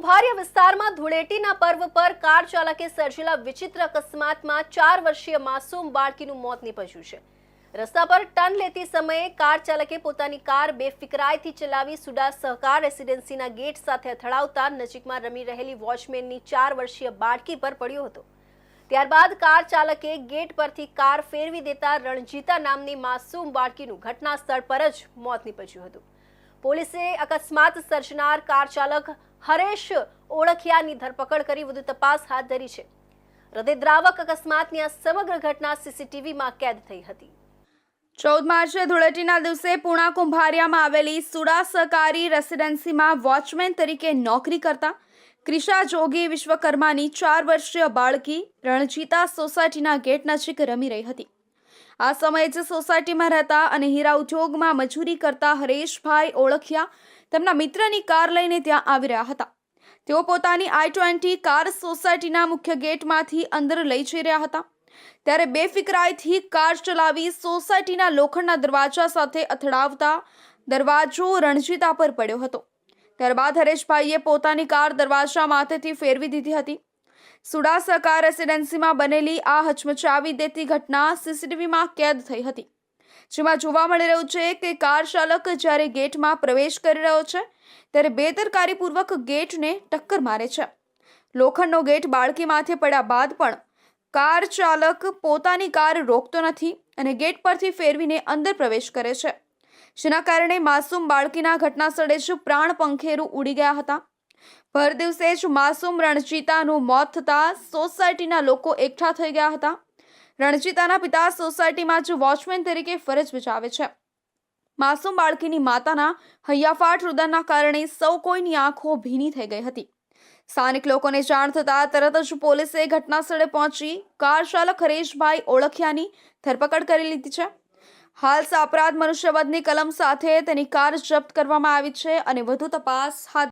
કુંભારિયા વિસ્તારમાં ધૂળેટીના પર્વ પર કાર ચાલકે સર્જેલા વિચિત્ર અકસ્માતમાં 4 વર્ષીય માસૂમ બાળકીનું મોત નીપજ્યું છે। રસ્તા પર ટર્ન લેતી સમયે કાર ચાલકે પોતાની કાર બેફિકરાઈથી ચલાવી સુડા સહકાર રેસિડેન્સીના ગેટ સાથે અથડાવતા નજીકમાં રમી રહેલી વોચમેનની 4 વર્ષીય બાળકી પર પડ્યો હતો। ત્યારબાદ કાર ચાલકે ગેટ પરથી કાર ફેરવી દેતા રણજીતા નામની માસૂમ બાળકીનું ઘટના સ્થળ પર જ મોત નીપજ્યું હતું। પોલીસે અકસ્માત સર્જનાર કાર ચાલક હરેશ ઓળખિયાની ધરપકડ કરી વધુ તપાસ હાથ ધરી છે। હૃદયદ્રાવક અકસ્માતની આ સમગ્ર ઘટના સીસીટીવીમાં કેદ થઈ હતી। 14 માર્ચે ધૂળેટીના દિવસે પૂણા કુંભારિયામાં આવેલી સુડા સહકારી રેસિડેન્સીમાં વોચમેન તરીકે નોકરી કરતા ક્રિશા જોગી વિશ્વકર્માની 4 વર્ષીય બાળકી રણજીતા સોસાયટીના ગેટ નજીક રમી રહી હતી। આ સમયે જ સોસાયટીમાં રહેતા અને હીરા ઉદ્યોગમાં મજૂરી કરતા હરેશભાઈ ઓળખિયા તેમના મિત્રની કાર લઈને ત્યાં આવી રહ્યા હતા। તેઓ પોતાની i20 કાર સોસાયટીના મુખ્ય ગેટમાંથી અંદર લઈ જઈ રહ્યા હતા। ત્યારે બેફિકરાઈથી કાર ચલાવી સોસાયટીના લોખંડના દરવાજા સાથે અથડાવતા દરવાજો રણજીતા પર પડ્યો હતો। ત્યારબાદ હરેશભાઈએ પોતાની કાર દરવાજા માથેથી ફેરવી દીધી હતી। સુડા સહકાર રેસિડેન્સીમાં બનેલી આ હચમચાવી દેતી ઘટના સીસીટીવીમાં કેદ થઈ હતી, જેમાં જોવા મળી રહ્યું છે કે કાર ચાલક જ્યારે ગેટમાં પ્રવેશ કરી રહ્યો છે ત્યારે બેદરકારીપૂર્વક ગેટને ટક્કર મારે છે। લોખંડનો ગેટ બાળકી માથે પડ્યા બાદ પણ કાર ચાલક પોતાની કાર રોકતો નથી અને ગેટ પરથી ફેરવીને અંદર પ્રવેશ કરે છે, જેના કારણે માસૂમ બાળકીના ઘટનાસ્થળે જ પ્રાણ પંખેરું ઉડી ગયા હતા। ભર દિવસે જ માસૂમ રણજીતાનું મોત થતાં સોસાયટીના લોકો એકઠા થઈ ગયા હતા। રણજીતાના પિતા સોસાયટીમાં જ વોચમેન તરીકે ફરજ બજાવે છે। માસૂમ બાળકીની માતાના હૈયાફાટ રુદનના કારણે સૌ કોઈની આંખો ભીની થઈ ગઈ હતી। સ્થાનિક લોકોને જાણ થતાં તરત જ પોલીસે ઘટનાસ્થળે પહોંચી કાર ચાલક હરેશભાઈ ઓળખિયાની ધરપકડ કરી લીધી છે। હાલ અપરાધ મનુષ્યવધની કલમ સાથે તેની કાર જપ્ત કરવામાં આવી છે અને વધુ તપાસ હાથ